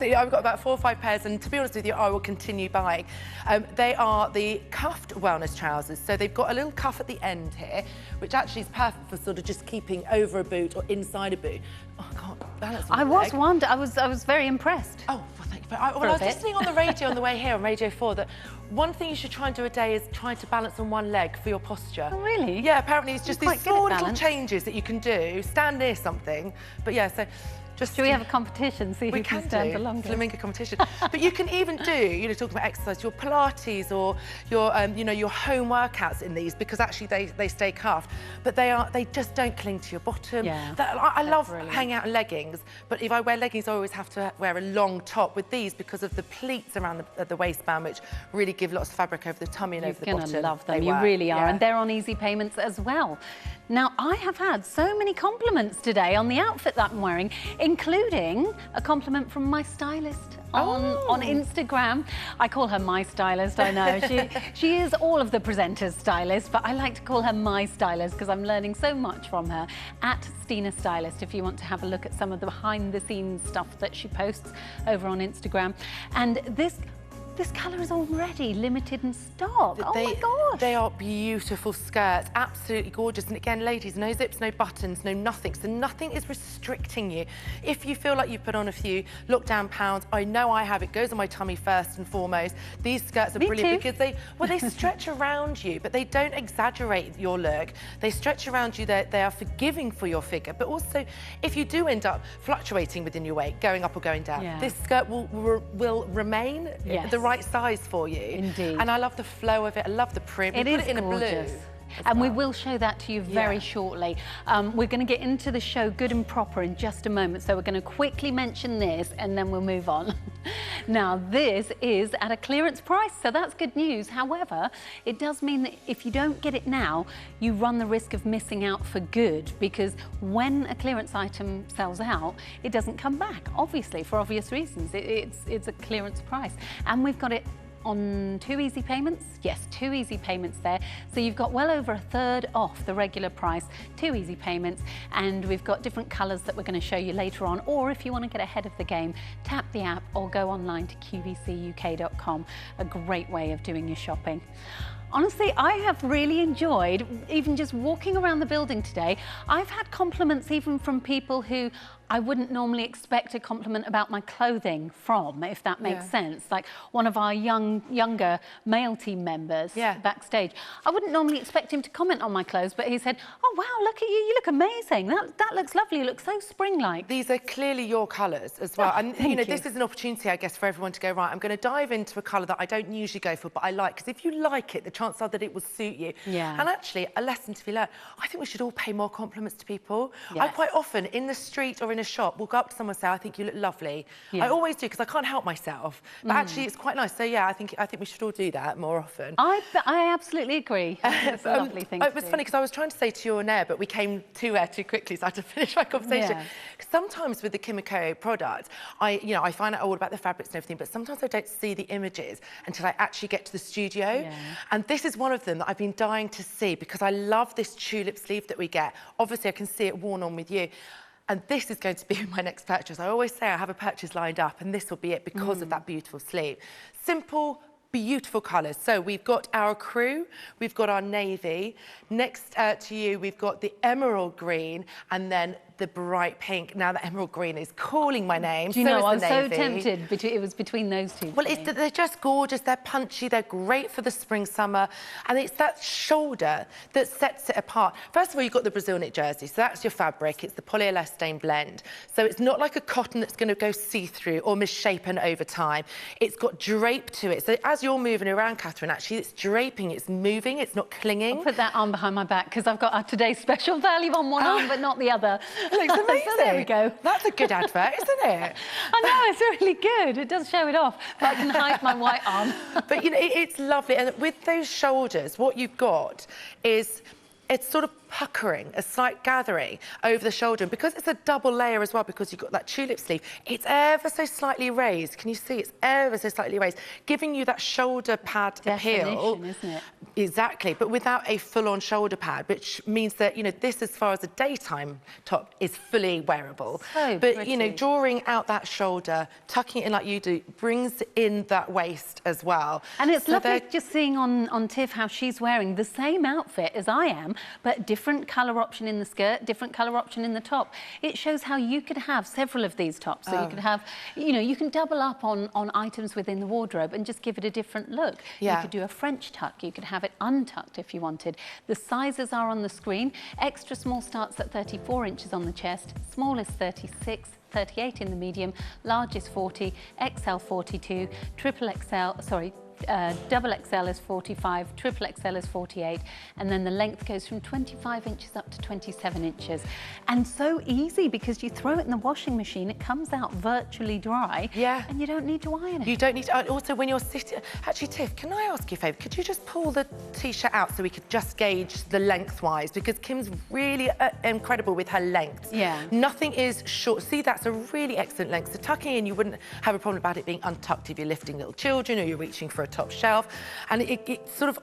Yeah, I've got about 4 or 5 pairs, and to be honest with you, I will continue buying. They are the cuffed wellness trousers, so they've got a little cuff at the end here, which actually is perfect for sort of just keeping over a boot or inside a boot. Oh, I can't balance on my leg. I was very impressed. Oh, well, thank you. I was listening on the radio on the way here on Radio 4 that one thing you should try and do a day is try to balance on one leg for your posture. Oh, really? Yeah, apparently it's just these small little changes that you can do. Stand near something. But yeah, so just... Should we have a competition, see who can stand the longest? Flamingo competition. But you can even do, you know, talking about exercise, your Pilates or your, you know, your home workouts in these, because actually they stay cuffed, but they just don't cling to your bottom. Yeah, I love hanging out in leggings, but if I wear leggings, I always have to wear a long top with these because of the pleats around the waistband, which really give lots of fabric over the tummy and over the bottom. You're gonna love them, you really are, and they're on easy payments as well. Now, I have had so many compliments today on the outfit that I'm wearing, including a compliment from my stylist on Instagram. I call her my stylist, I know. She is all of the presenters' stylist, but I like to call her my stylist because I'm learning so much from her. At Stina Stylist, if you want to have a look at some of the behind-the-scenes stuff that she posts over on Instagram. And this colour is already limited in stock. Oh my gosh. They are beautiful skirts, absolutely gorgeous. And again, ladies, no zips, no buttons, no nothing. So nothing is restricting you. If you feel like you've put on a few lockdown pounds, I know I have. It goes on my tummy first and foremost. These skirts are brilliant because they stretch around you, but they don't exaggerate your look. They stretch around you. They are forgiving for your figure, but also if you do end up fluctuating within your weight, going up or going down, this skirt will remain the right size for you. Indeed. And I love the flow of it. I love the print. It is in a blue. And we will show that to you very shortly. We're going to get into the show good and proper in just a moment, so we're going to quickly mention this and then we'll move on. Now, this is at a clearance price, so that's good news. However, it does mean that if you don't get it now, you run the risk of missing out for good, because when a clearance item sells out, it doesn't come back, obviously, for obvious reasons. It's a clearance price. And we've got it on 2 easy payments. Yes, 2 easy payments there. So you've got well over a third off the regular price, 2 easy payments, and we've got different colours that we're going to show you later on. Or if you want to get ahead of the game, tap the app or go online to qvcuk.com. A great way of doing your shopping. Honestly, I have really enjoyed even just walking around the building today. I've had compliments even from people who I wouldn't normally expect a compliment about my clothing from, if that makes sense. Like one of our younger male team members backstage. I wouldn't normally expect him to comment on my clothes, but he said, "Oh wow, look at you, you look amazing. That looks lovely, you look so spring-like." These are clearly your colours as well. And you know, this is an opportunity, I guess, for everyone to go, right, I'm going to dive into a colour that I don't usually go for, but I like. Because if you like it, the chances are that it will suit you. And actually, a lesson to be learned, I think we should all pay more compliments to people. I quite often, in the street or in a shop, will go up to someone and say, "I think you look lovely." I always do, because I can't help myself. But actually, it's quite nice. So yeah, I think we should all do that more often. I absolutely agree. It's a lovely thing. It was funny because I was trying to say to you on air, but we came to air too quickly, so I had to finish my conversation. Sometimes with the Kimiko product, I find out all about the fabrics and everything, but sometimes I don't see the images until I actually get to the studio. And this is one of them that I've been dying to see, because I love this tulip sleeve that we get. Obviously, I can see it worn on with you. And this is going to be my next purchase. I always say I have a purchase lined up, and this will be it because of that beautiful sleeve. Simple, beautiful colours. So we've got our crew, we've got our navy. Next to you, we've got the emerald green, and then the bright pink. Now the emerald green is calling my name. Do you know, I was so tempted. It was between those two. Well, they're just gorgeous. They're punchy. They're great for the spring, summer. And it's that shoulder that sets it apart. First of all, you've got the Brazil knit jersey. So that's your fabric. It's the polyelastane blend. So it's not like a cotton that's going to go see-through or misshapen over time. It's got drape to it. So as you're moving around, Catherine, actually, it's draping. It's moving. It's not clinging. I'll put that arm behind my back because I've got today's special value on one arm, but not the other. Looks amazing. So there we go. That's a good advert, isn't it? I know, it's really good. It does show it off, but I can hide my white arm. But, you know, it's lovely. And with those shoulders, what you've got is it's sort of puckering, a slight gathering over the shoulder. And because it's a double layer as well, because you've got that tulip sleeve, it's ever so slightly raised. Can you see? It's ever so slightly raised, giving you that shoulder pad appeal. Isn't it? Exactly, but without a full-on shoulder pad, which means that, you know, this, as far as a daytime top, is fully wearable. So but, pretty. you know, drawing out that shoulder, tucking it in like you do, brings in that waist as well. And it's lovely just seeing on Tiff how she's wearing the same outfit as I am, but different colour option in the skirt, different colour option in the top. It shows how you could have several of these tops. So you could have, you know, you can double up on items within the wardrobe and just give it a different look. Yeah. You could do a French tuck, you could have it untucked if you wanted. The sizes are on the screen. Extra small starts at 34 inches on the chest, small is 36, 38 in the medium, large is 40, XL 42, double XL is 45, triple XL is 48, and then the length goes from 25 inches up to 27 inches. And so easy, because you throw it in the washing machine, it comes out virtually dry, and you don't need to iron it. You don't need to, also when you're sitting, actually Tiff, can I ask you a favour? Could you just pull the t-shirt out so we could just gauge the lengthwise, because Kim's really incredible with her length. Yeah. Nothing is short. See, that's a really excellent length. So tucking in, you wouldn't have a problem about it being untucked if you're lifting little children or you're reaching for a top shelf, and it sort of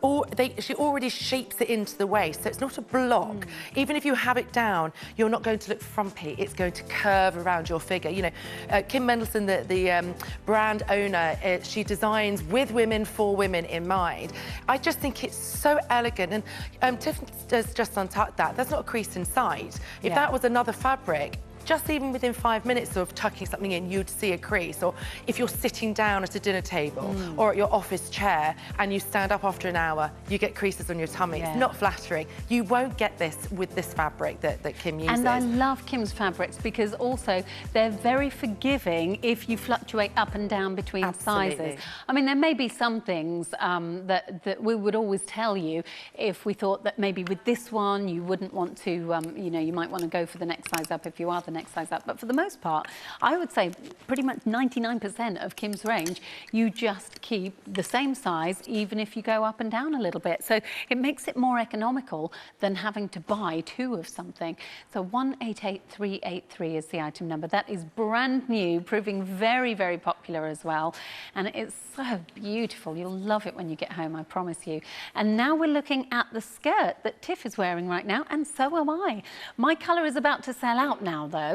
she already shapes it into the waist, so it's not a block. Even if you have it down, you're not going to look frumpy. It's going to curve around your figure. You know, Kim Mendelsohn, the brand owner, she designs with women for women in mind. I just think it's so elegant, and Tiff does just untuck that. There's not a crease inside. If that was another fabric, just even within 5 minutes of tucking something in, you'd see a crease. Or if you're sitting down at a dinner table or at your office chair and you stand up after an hour, you get creases on your tummy. It's not flattering. You won't get this with this fabric that Kim uses. And I love Kim's fabrics because also they're very forgiving if you fluctuate up and down between sizes. I mean, there may be some things that we would always tell you if we thought that maybe with this one you wouldn't want to, you know, you might want to go for the next size up if you are the next size up. But for the most part, I would say pretty much 99% of Kim's range, you just keep the same size even if you go up and down a little bit. So it makes it more economical than having to buy two of something. So 188383 is the item number. That is brand new, proving very, very popular as well. And it's so beautiful. You'll love it when you get home, I promise you. And now we're looking at the skirt that Tiff is wearing right now, and so am I. My colour is about to sell out now, though.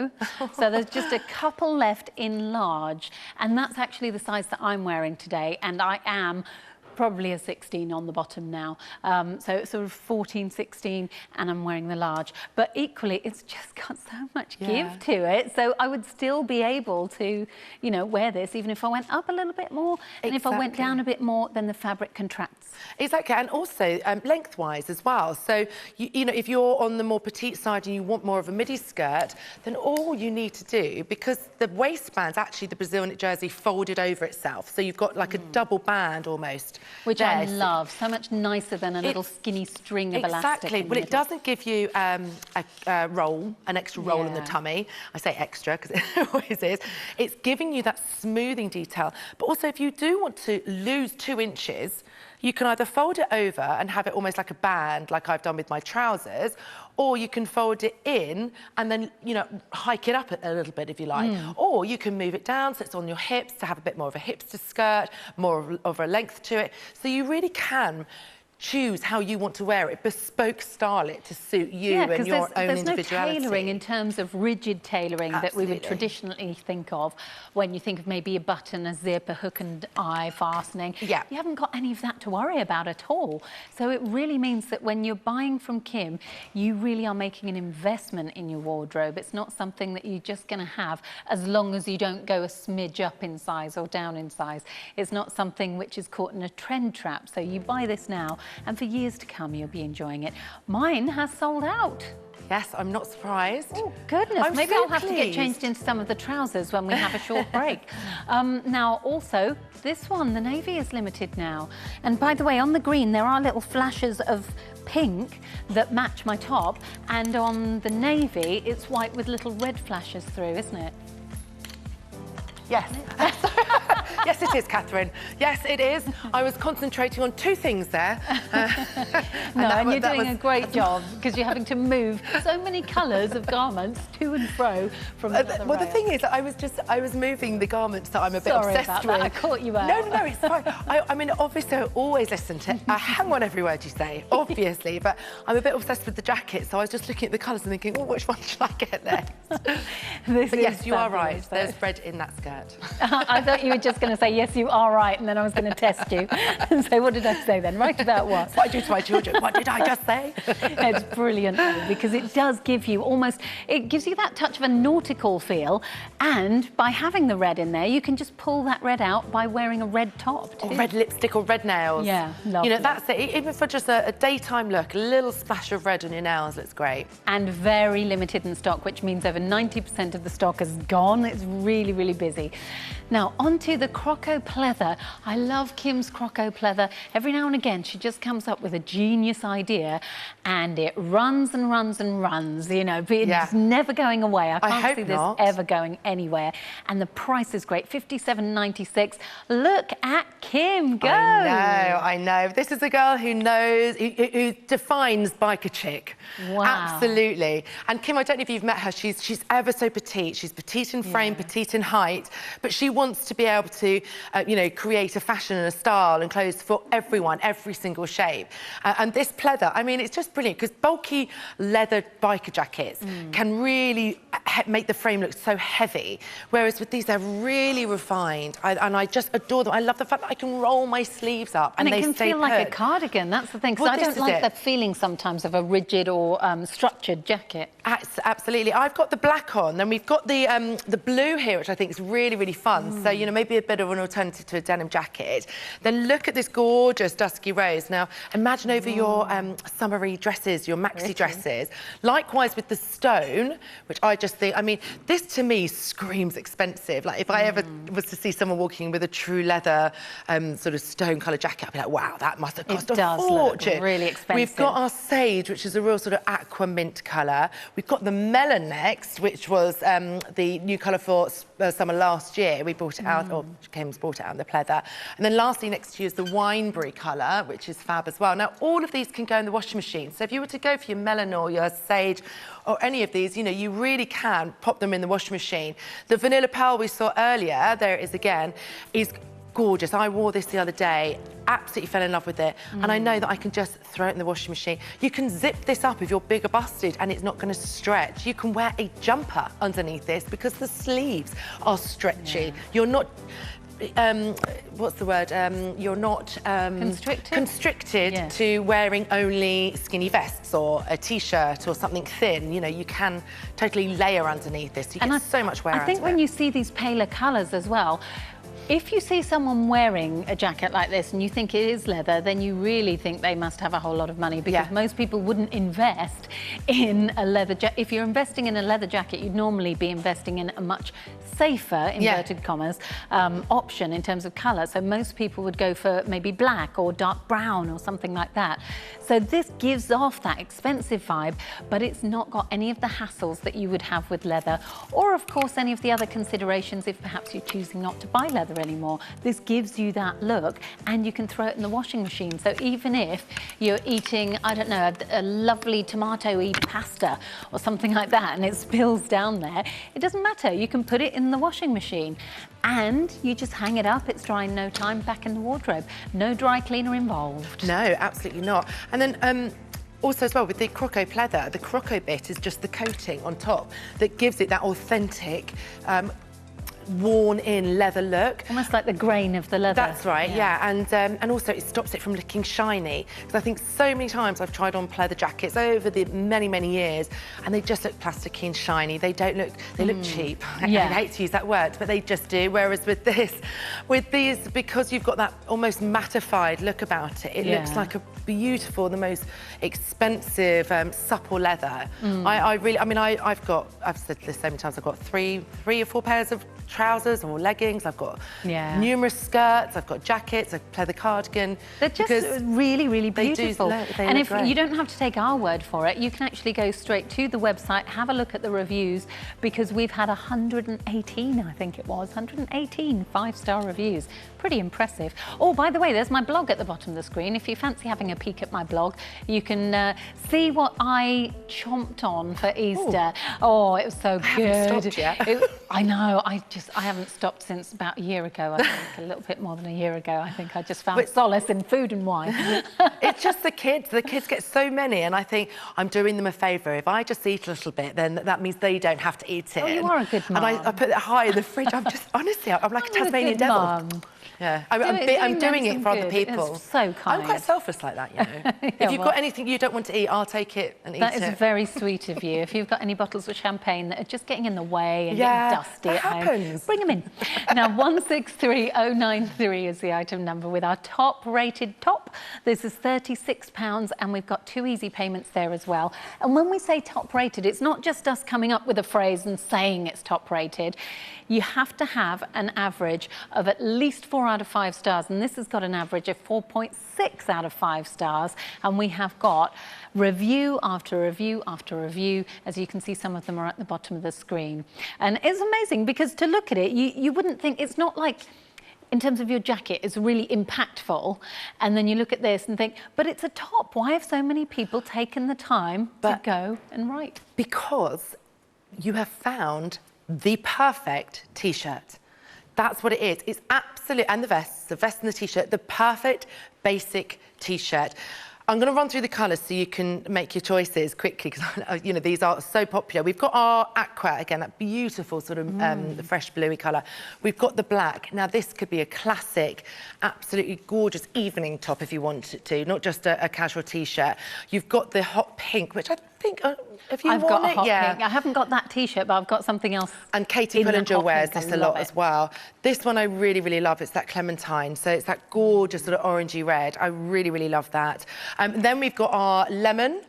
So there's just a couple left in large, and that's actually the size that I'm wearing today, and I am probably a 16 on the bottom now. So it's sort of 14, 16, and I'm wearing the large. But equally, it's just got so much give to it. So I would still be able to, you know, wear this even if I went up a little bit more. And if I went down a bit more, then the fabric contracts. Exactly, and also lengthwise as well. So, you know, if you're on the more petite side and you want more of a midi skirt, then all you need to do, because the waistband's actually the Brazil knit jersey folded over itself. So you've got like a double band almost. Which I love, so much nicer than a little skinny string of elastic. Exactly, well, it doesn't give you a roll, an extra roll in the tummy. I say extra because it always is. It's giving you that smoothing detail. But also, if you do want to lose 2 inches, you can either fold it over and have it almost like a band, like I've done with my trousers, or you can fold it in and then, you know, hike it up a little bit if you like. Or you can move it down so it's on your hips to have a bit more of a hipster skirt, more of a length to it. So you really can choose how you want to wear it, bespoke style it to suit you and your own individuality. There's no tailoring in terms of rigid tailoring that we would traditionally think of when you think of maybe a button, a zip, a hook and eye fastening. You haven't got any of that to worry about at all. So it really means that when you're buying from Kim, you really are making an investment in your wardrobe. It's not something that you're just going to have as long as you don't go a smidge up in size or down in size. It's not something which is caught in a trend trap. So you buy this now, and for years to come, you'll be enjoying it. Mine has sold out. Yes, I'm not surprised. Oh, goodness. Maybe I'll have to get changed into some of the trousers when we have a short break. Now, also, this one, the navy is limited now. And by the way, on the green, there are little flashes of pink that match my top. And on the navy, it's white with little red flashes through, isn't it? Yes. Yes, it is, Catherine. Yes, it is. I was concentrating on two things there. And you're doing a great job because you're having to move so many colours of garments to and fro from another well, row. the thing is, I was moving the garments that I'm a bit Sorry obsessed about with. that. I caught you out. No, it's fine. I mean, obviously, I always listen to. I hang on every word you say, obviously, but I'm a bit obsessed with the jacket, so I was just looking at the colours and thinking, oh, which one should I get next? But yes, you are right. Though. There's red in that skirt. I thought you were just going to say, yes, you are right, and then I was going to test you and say, what did I say then? Right about what? That's what I do to my children. What did I just say? It's brilliant, though, because it does give you it gives you that touch of a nautical feel, and by having the red in there, you can just pull that red out by wearing a red top, too. Or red lipstick or red nails. Yeah, lovely. You know, that's it. Even for just a daytime look, a little splash of red on your nails looks great. And very limited in stock, which means over 90% of the stock is gone. It's really, really busy. Now, onto the croco pleather. I love Kim's croco pleather. Every now and again, she just comes up with a genius idea, and it runs and runs and runs, you know, but it's never going away. I can't see this ever going anywhere. And the price is great, $57.96. Look at Kim go. I know. This is a girl who knows, who defines biker chic. Wow. Absolutely. And Kim, I don't know if you've met her. She's ever so petite. She's petite in frame, petite in height, but she wants to be able to, you know, create a fashion and a style and clothes for everyone, every single shape. And this pleather, I mean, it's just brilliant because bulky leather biker jackets can really make the frame look so heavy, whereas with these, they're really refined. And I just adore them. I love the fact that I can roll my sleeves up and they it can stay feel like a cardigan. That's the thing, because I don't like the feeling sometimes of a rigid or structured jacket. Absolutely. I've got the black on, then we've got the blue here, which I think is really, really fun. So, you know, maybe a bit of an alternative to a denim jacket. Then look at this gorgeous Dusky Rose. Now, imagine over your summery dresses, your maxi dresses. Likewise with the stone, which I just think, I mean, this to me screams expensive. Like, if I ever was to see someone walking with a true leather sort of stone colour jacket, I'd be like, wow, that must have cost a fortune. Look really expensive. We've got our sage, which is a real sort of aqua mint colour. We've got the melon next, which was the new colour for summer last year. We brought it out, or Kim's brought it out in the pleather. And then lastly next to you is the wineberry colour, which is fab as well. Now, all of these can go in the washing machine. So if you were to go for your melon or your sage or any of these, you know, you really can pop them in the washing machine. The vanilla pearl we saw earlier, there it is again, is gorgeous. I wore this the other day, absolutely fell in love with it, and I know that I can just throw it in the washing machine. You can zip this up if you're bigger busted and it's not going to stretch. You can wear a jumper underneath this because the sleeves are stretchy. You're not what's the word? You're not constricted to wearing only skinny vests or a t-shirt or something thin. You know, you can totally layer underneath this. You get so much wear out of it. I think when you see these paler colours as well, if you see someone wearing a jacket like this and you think it is leather, then you really think they must have a whole lot of money, because most people wouldn't invest in a leather jacket. If you're investing in a leather jacket, you'd normally be investing in a much safer, inverted commas, option in terms of colour. So most people would go for maybe black or dark brown or something like that. So this gives off that expensive vibe, but it's not got any of the hassles that you would have with leather, or of course any of the other considerations if perhaps you're choosing not to buy leather anymore. This gives you that look, and you can throw it in the washing machine. So even if you're eating, I don't know, a lovely tomato-y pasta or something like that, and it spills down there, it doesn't matter. You can put it in the washing machine and you just hang it up. It's dry in no time, back in the wardrobe. No dry cleaner involved. No, absolutely not. And then also as well with the croco pleather, the croco bit is just the coating on top that gives it that authentic worn-in leather look. Almost like the grain of the leather. That's right, and also it stops it from looking shiny. Because I think so many times I've tried on pleather jackets over the many, many years, and they just look plasticky and shiny. They don't look, they look cheap. I hate to use that word, but they just do. Whereas with these, because you've got that almost mattified look about it, it looks like a beautiful, the most expensive, supple leather. I really, I mean, I've said this so many times, I've got three or four pairs of trousers or leggings, I've got Yeah. numerous skirts, I've got jackets, I play the cardigan. They're just really, really beautiful. They look great. You don't have to take our word for it, you can actually go straight to the website, have a look at the reviews, because we've had 118, I think it was, 118 5-star reviews. Pretty impressive. Oh, by the way, there's my blog at the bottom of the screen. If you fancy having a peek at my blog, you can see what I chomped on for Easter. Oh, it was so good. I haven't stopped yet. I know, I haven't stopped since about a year ago, I think, a little bit more than a year ago. I think I just found solace in food and wine. It's just the kids get so many, and I think I'm doing them a favour. If I just eat a little bit, then that means they don't have to eat it. Oh, you are a good mum. And I put it high in the fridge. I'm just, honestly, I'm like a Tasmanian devil. Mum. Yeah, I'm doing it for other people. It's so kind. I'm quite selfish like that, you know. Yeah, if you've got anything you don't want to eat, I'll take it and eat it. That is very sweet of you. If you've got any bottles of champagne that are just getting in the way and getting dusty at home, bring them in. Now, 163093 is the item number with our top-rated top. This is £36, and we've got 2 easy payments there as well. And when we say top-rated, it's not just us coming up with a phrase and saying it's top-rated. You have to have an average of at least 4 out of 5 stars, and this has got an average of 4.6 out of 5 stars, and we have got review after review after review. As you can see, some of them are at the bottom of the screen. And it's amazing because to look at it, you wouldn't think, it's not like, in terms of your jacket, it's really impactful, and then you look at this and think, but it's a top. Why have so many people taken the time to go and write? Because you have found the perfect T-shirt. That's what it is. It's absolute, and the vest and the T-shirt, the perfect basic T-shirt. I'm going to run through the colours so you can make your choices quickly, because you know these are so popular. We've got our aqua, again, that beautiful sort of fresh bluey colour. We've got the black. Now this could be a classic, absolutely gorgeous evening top if you wanted to, not just a casual T-shirt. You've got the hot pink, which I think, have you I've worn got a it? hot Yeah. pink. I haven't got that T-shirt, but I've got something else. And Katie Pullinger wears this a lot as well. This one I really, really love. It's that Clementine. So it's that gorgeous sort of orangey red. I really, really love that. Then we've got our lemon,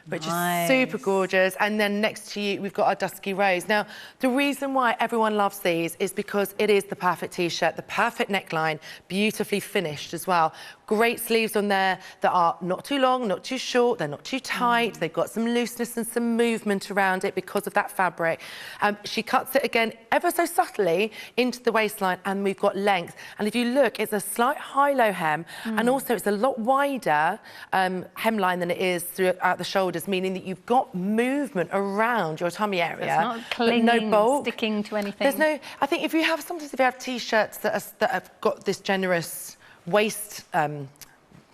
which is super gorgeous. And then next to you, we've got our Dusky Rose. Now, the reason why everyone loves these is because it is the perfect T-shirt, the perfect neckline, beautifully finished as well. Great sleeves on there that are not too long, not too short, they're not too tight. They've got some looseness and some movement around it because of that fabric. She cuts it again ever so subtly into the waistline, and we've got length. And if you look, it's a slight high-low hem, and also it's a lot wider hemline than it is throughout the shoulders, meaning that you've got movement around your tummy area. It's not clinging, no bulk. sticking to anything. There's no, I think if you have, sometimes if you have T-shirts that have got this generous waist,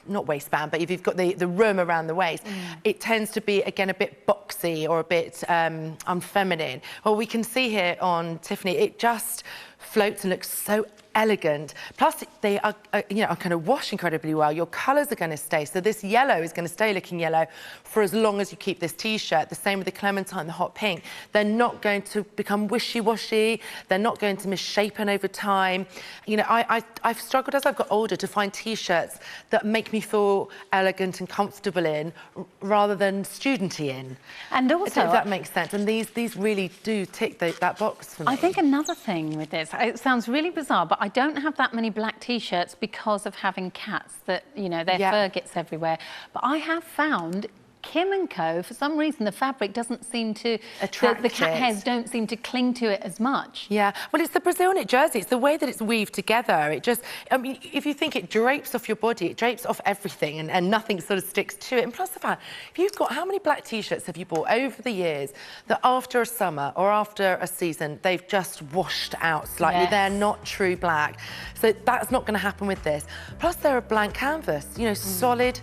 not waistband, but if you've got the room around the waist, it tends to be, again, a bit boxy or a bit unfeminine. Well, we can see here on Tiffany, it just floats and looks so elegant. Plus, they are, you know, are kind of wash incredibly well. Your colours are going to stay. So this yellow is going to stay looking yellow for as long as you keep this T-shirt. The same with the Clementine, the hot pink. They're not going to become wishy-washy. They're not going to misshapen over time. You know, I've struggled as I've got older to find T-shirts that make me feel elegant and comfortable in, rather than studenty in. And also, I don't know if that makes sense. And these really do tick that box for me. I think another thing with this, it sounds really bizarre, but I don't have that many black T-shirts because of having cats that, you know, their fur gets everywhere. But I have found Kim & Co, for some reason, the fabric doesn't seem to... The cat hairs don't seem to cling to it as much. Yeah, well, it's the Brazil knit jersey. It's the way that it's weaved together. It just... I mean, if you think it drapes off your body, it drapes off everything, and nothing sort of sticks to it. And plus the fact, if you've got... How many black T-shirts have you bought over the years that after a summer or after a season, they've just washed out slightly? Yes. They're not true black. So that's not going to happen with this. Plus, they're a blank canvas, you know, solid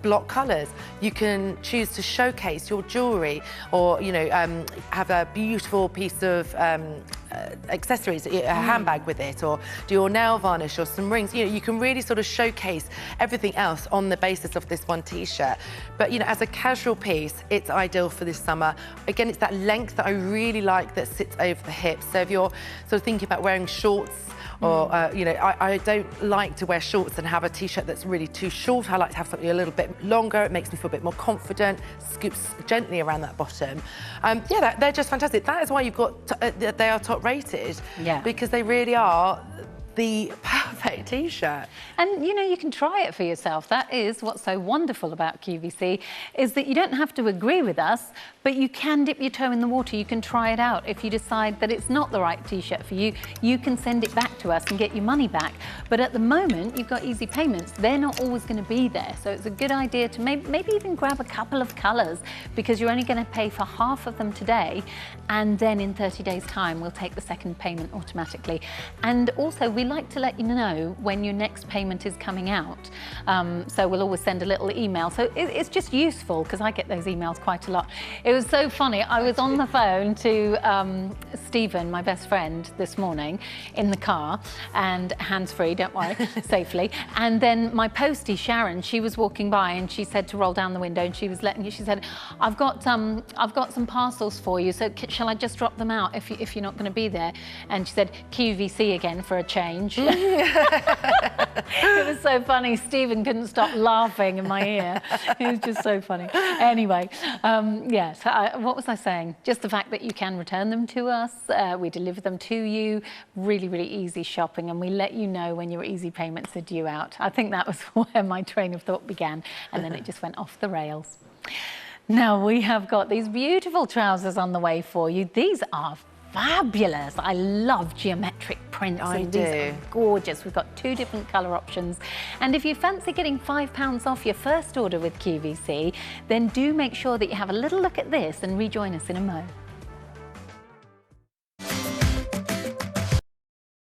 block colours. You can choose to showcase your jewellery, or, you know, have a beautiful piece of accessories, a handbag with it, or do your nail varnish or some rings. You know, you can really sort of showcase everything else on the basis of this one T-shirt. But, you know, as a casual piece, it's ideal for this summer. Again, it's that length that I really like that sits over the hips. So if you're sort of thinking about wearing shorts or you know, I don't like to wear shorts and have a t-shirt that's really too short. I like to have something a little bit longer. It makes me feel a bit more confident, scoops gently around that bottom. Yeah, they're just fantastic. That is why you've got, they are top rated, because they really are the perfect t-shirt. And you know, you can try it for yourself. That is what's so wonderful about QVC, is that you don't have to agree with us, but you can dip your toe in the water. You can try it out. If you decide that it's not the right t-shirt for you, you can send it back to us and get your money back. But at the moment, you've got easy payments. They're not always going to be there. So it's a good idea to maybe even grab a couple of colours, because you're only going to pay for half of them today, and then in 30 days' time, we'll take the second payment automatically. And also, we like to let you know when your next payment is coming out. So we'll always send a little email. So it's just useful, because I get those emails quite a lot. It was so funny. I was on the phone to Stephen, my best friend, this morning in the car, and hands-free, don't worry, safely. And then my postie, Sharon, she was walking by and she said to roll down the window, and she was letting you, she said, I've got some parcels for you, so shall I just drop them out if you're not going to be there? And she said, QVC again for a change. It was so funny. Stephen couldn't stop laughing in my ear. It was just so funny. Anyway, yeah, so what was I saying? Just the fact that you can return them to us. We deliver them to you. Really, really easy shopping, and we let you know when your easy payments are due out. I think that was where my train of thought began, and then it just went off the rails. Now, we have got these beautiful trousers on the way for you. These are fabulous. I love geometric prints, and these are gorgeous. We've got 2 different colour options. And if you fancy getting £5 off your first order with QVC, then do make sure that you have a little look at this and rejoin us in a mo.